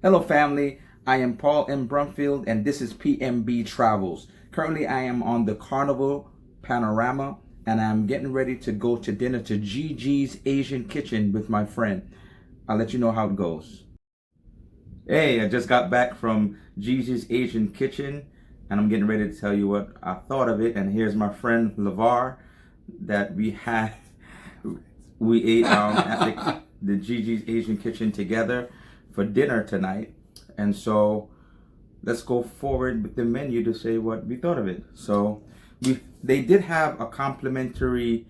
Hello, family. I am Paul M. Brumfield, and this is PMB Travels. Currently, I am on the Carnival Panorama, and I'm getting ready to go to dinner to Jiji's Asian Kitchen with my friend. I'll let you know how it goes. Hey, I just got back from Jiji's Asian Kitchen, and I'm getting ready to tell you what I thought of it. And here's my friend LeVar that we ate at the Jiji's Asian Kitchen together for dinner tonight. And so let's go forward with the menu to say what we thought of it. So they did have a complimentary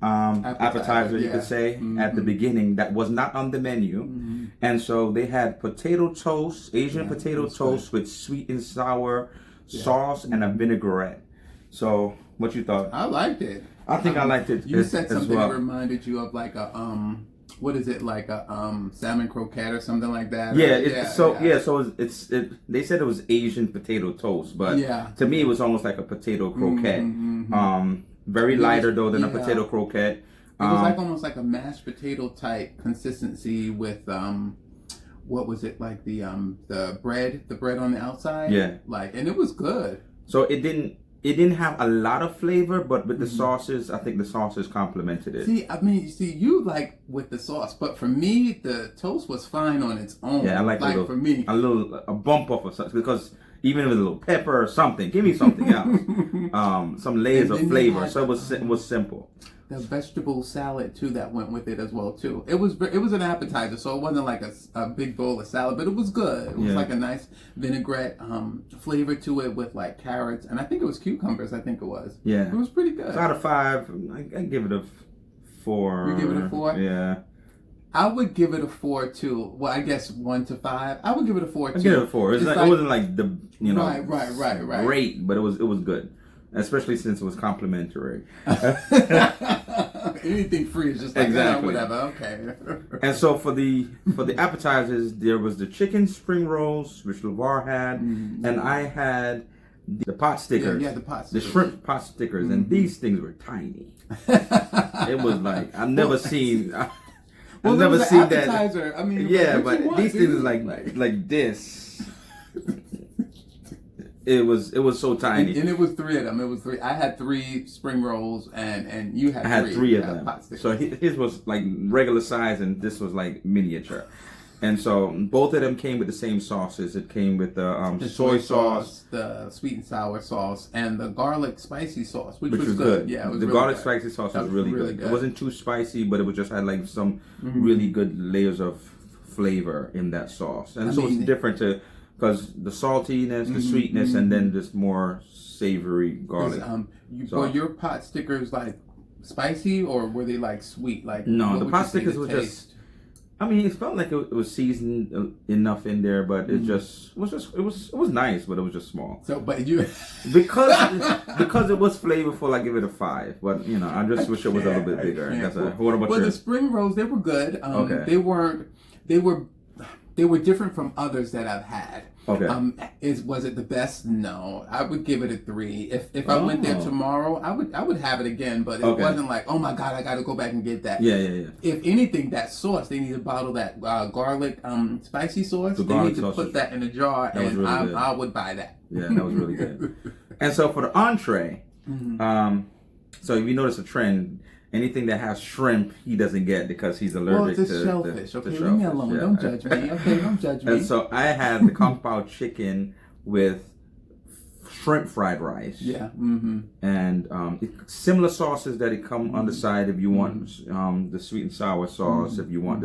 appetizer, you could say, at the beginning that was not on the menu. And so they had potato toast, Asian potato toast with sweet and sour sauce and a vinaigrette. So what you thought? I liked it. I think I liked it. You said something well. that reminded you of like a what is it, like a salmon croquette or something like that? So they said it was Asian potato toast, but to me it was almost like a potato croquette. Very lighter though than a potato croquette. It was like almost like a mashed potato type consistency with what was it, like the bread on the outside? Yeah. Like, and it was good. So it didn't have a lot of flavor, but with the sauces, I think the sauces complemented it. See, you like with the sauce, but for me, the toast was fine on its own. Yeah, I like for me a bump up or something, because even with a little pepper or something, give me something else, some layers of flavor. So it was simple. The vegetable salad too that went with it as well too. It was an appetizer, so it wasn't like a big bowl of salad, but it was good. It was like a nice vinaigrette flavor to it with like carrots, and I think it was cucumbers. I think it was. Yeah, it was pretty good. So out of 5, I give it a 4. You give it a 4? Yeah. I would give it a 4 too. Well, I guess 1 to 5. I would give it a 4 too. I give it a 4. It wasn't like the right great, but it was good. Especially since it was complimentary. Anything free is just like whatever. Okay. And so for the appetizers, there was the chicken spring rolls, which LeVar had, and I had the pot stickers. Yeah, the pot stickers. The shrimp pot stickers, and these things were tiny. It was like I've never seen. I've never seen appetizer. that. I mean, but these things are like this. It was so tiny, and it was 3 of them. It was 3. I had 3 spring rolls, and you had 3. I had 3 of them. So his was like regular size, and this was like miniature. And so both of them came with the same sauces. It came with the soy sauce, the sweet and sour sauce, and the garlic spicy sauce, which was good. Yeah, it was the really garlic good. Spicy sauce was really good. It wasn't too spicy, but it was just had like some really good layers of flavor in that sauce, and so it's different because the saltiness, the sweetness, and then this more savory garlic. Were your pot stickers like spicy, or were they like sweet? Like, no, the pot stickers were just. I mean, it felt like it was seasoned enough in there, but it was nice, but it was just small. So, but you because it was flavorful, I give it a 5. But I just wish it was a little bit bigger. What about the spring rolls? They were good. Okay. They were different from others that I've had. Okay. Was it the best? No. I would give it a 3. If I went there tomorrow, I would have it again, but it wasn't like, oh my God, I gotta go back and get that. Yeah. If anything, that sauce, they need to bottle that garlic spicy sauce. They need to put that in a jar, and I would buy that. Yeah, that was really good. And so for the entree, so if you notice a trend, anything that has shrimp, he doesn't get because he's allergic to shellfish. to Okay, shellfish. Leave me alone. Yeah. Don't judge me. Okay, don't judge me. And so I had the Pao Chicken with shrimp fried rice. Yeah. And similar sauces that it come on the side if you want the sweet and sour sauce, if you want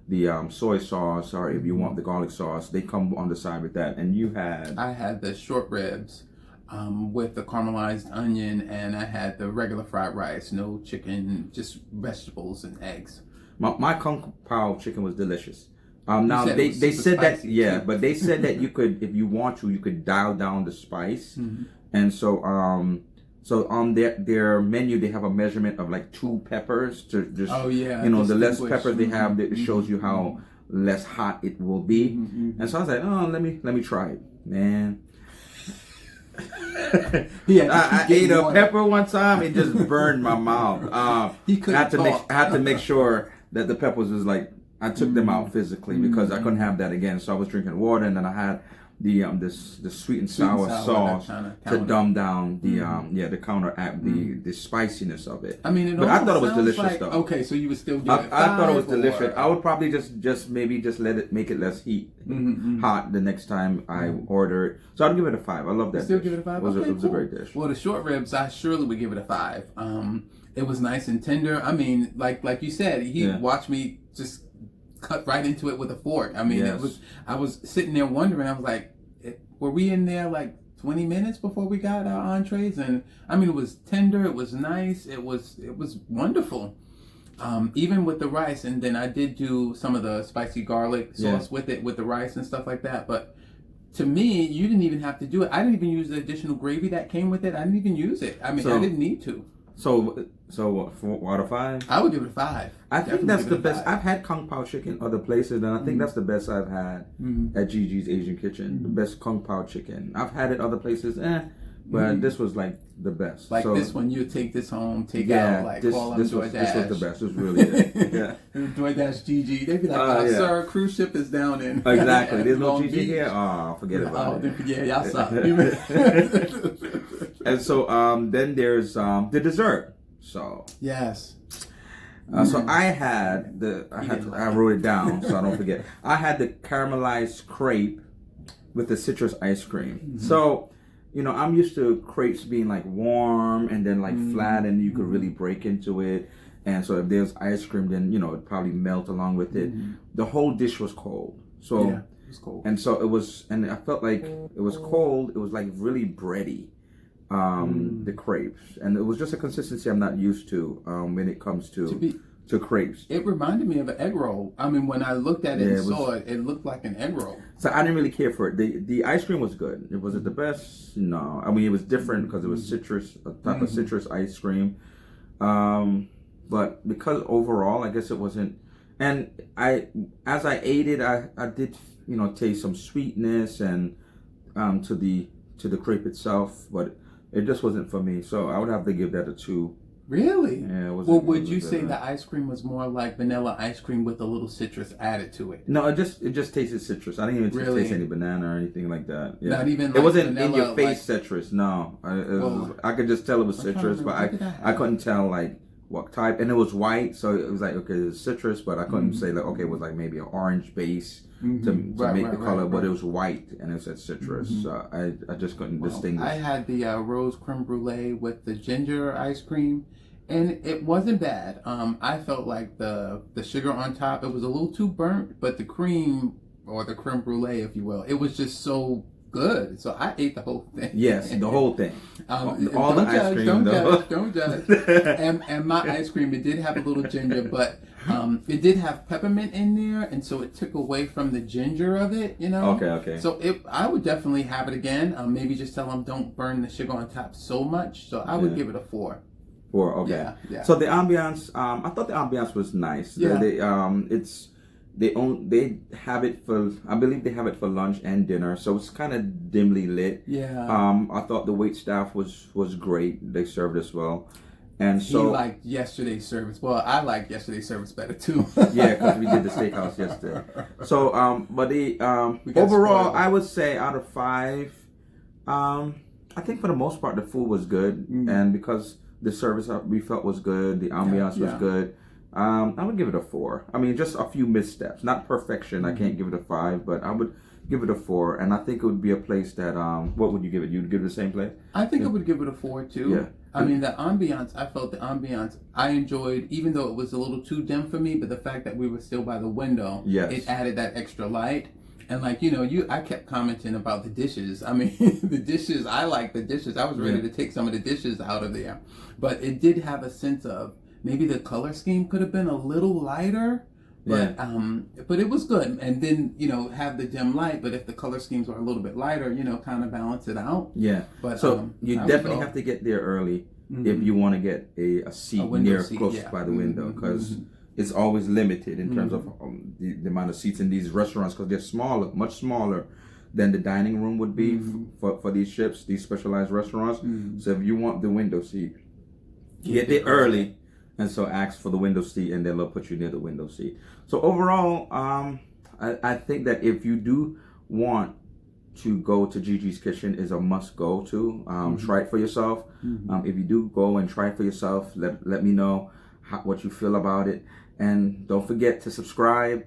the soy sauce, or if you want the garlic sauce, they come on the side with that. And you had... I had the short ribs. With the caramelized onion, and I had the regular fried rice, no chicken, just vegetables and eggs. My Kung Pao chicken was delicious. Now they said that but they said that you could, if you want to, you could dial down the spice, and so on their menu they have a measurement of like 2 peppers to just the less peppers they have, it shows you how less hot it will be, and so I was like, oh, let me try it, man. I ate a pepper one time. It just burned my mouth. I had to make sure that the peppers was like I took them out physically because I couldn't have that again. So I was drinking water, and then I had the sweet and sour sauce to dumb down the counteract the spiciness of it. I mean, but I thought it was delicious though. Okay, so you would still give it 5? I thought it was delicious. I would probably just make it less hot the next time I order it. So I'd give it a 5. I love that. Still dish. give it a 5. It was a great dish. Well, the short ribs, I surely would give it a 5. It was nice and tender. I mean, like you said, he watched me just cut right into it with a fork. I mean, I was sitting there wondering. I was like, were we in there like 20 minutes before we got our entrees? And I mean, it was tender. It was nice. It was wonderful. Even with the rice, and then I did do some of the spicy garlic sauce with it, with the rice and stuff like that. But to me, you didn't even have to do it. I didn't even use the additional gravy that came with it. I didn't even use it. I mean, I didn't need to. So what, 4 out of 5? I would give it a 5. I think that's the best. I've had Kung Pao Chicken other places, and I think that's the best I've had at Jiji's Asian Kitchen. The best Kung Pao Chicken. I've had it other places, but this was like the best. Like this one, you take this home, take out, like call them DoorDash. This was the best. It was really good. Yeah. DoorDash Jiji. They'd be like, sir, cruise ship is down in. Exactly. There's no Jiji here? Oh, forget about it. Yeah, y'all suck. And so then there's the dessert. So yes. So I wrote it down so I don't forget. I had the caramelized crepe with the citrus ice cream. So, I'm used to crepes being like warm and then like flat, and you could really break into it. And so if there's ice cream, then it'd probably melt along with it. The whole dish was cold. So it was cold. And so it was, and I felt like it was cold. It was like really bready. The crepes, and it was just a consistency I'm not used to when it comes to crepes. It reminded me of an egg roll. I mean, when I looked at it and saw it, it looked like an egg roll. So I didn't really care for it. The ice cream was good. It wasn't the best. No, I mean it was different because it was citrus, a type of citrus ice cream. But because overall, I guess it wasn't. And as I ate it, I did taste some sweetness and to the crepe itself, but it just wasn't for me, so I would have to give that a 2. Really? Yeah. Well, would you say the ice cream was more like vanilla ice cream with a little citrus added to it? No, it just tasted citrus. I didn't even taste any banana or anything like that. Yeah. Not even. It wasn't vanilla, in your face citrus. No, I could just tell it was citrus, but I couldn't tell like what type. And it was white, so it was like okay, it's citrus, but I couldn't say like okay, it was like maybe an orange base. To make the color, but it was white and it said citrus. So I just couldn't distinguish. I had the rose creme brulee with the ginger ice cream, and it wasn't bad. I felt like the sugar on top, it was a little too burnt, but the cream, or the creme brulee, if you will, it was just so good. So I ate the whole thing. Yes, the whole thing. All the ice cream. Don't judge. And my ice cream, it did have a little ginger, but it did have peppermint in there, and so it took away from the ginger of it, Okay. So I would definitely have it again. Maybe just tell them don't burn the sugar on top so much. So I would give it a 4. 4, okay. Yeah. So the ambiance, I thought the ambiance was nice. Yeah. They have it for, I believe they have it for lunch and dinner, so it's kind of dimly lit. Yeah. I thought the wait staff was great. They served us well. And so he liked yesterday's service. Well, I like yesterday's service better too. Yeah, because we did the steakhouse yesterday. So, but the overall, I would say out of 5, I think for the most part the food was good, and because the service we felt was good, the ambiance was good. I would give it a 4. I mean, just a few missteps, not perfection. I can't give it a 5, but I would give it a 4, and I think it would be a place that. What would you give it? You'd give it the same place? I think I would give it a 4 too. Yeah. I mean, the ambiance, I felt the ambiance I enjoyed, even though it was a little too dim for me, but the fact that we were still by the window, it added that extra light. And like, I kept commenting about the dishes. I mean, the dishes, I like the dishes. I was ready to take some of the dishes out of there. But it did have a sense of, maybe the color scheme could have been a little lighter. But but it was good. And then, have the dim light, but if the color schemes were a little bit lighter, kind of balance it out. Yeah. But so you definitely have to get there early if you want to get a seat close by the window, because it's always limited in terms of the amount of seats in these restaurants, because they're smaller, much smaller than the dining room would be for these specialized restaurants. So if you want the window seat, get there early. And so ask for the window seat, and then they'll put you near the window seat. So overall, I think that if you do want to go to Gigi's Kitchen, is a must go to. Try it for yourself. If you do go and try it for yourself, let me know what you feel about it. And don't forget to subscribe.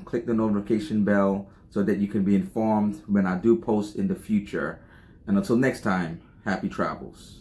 Click the notification bell so that you can be informed when I do post in the future. And until next time, happy travels.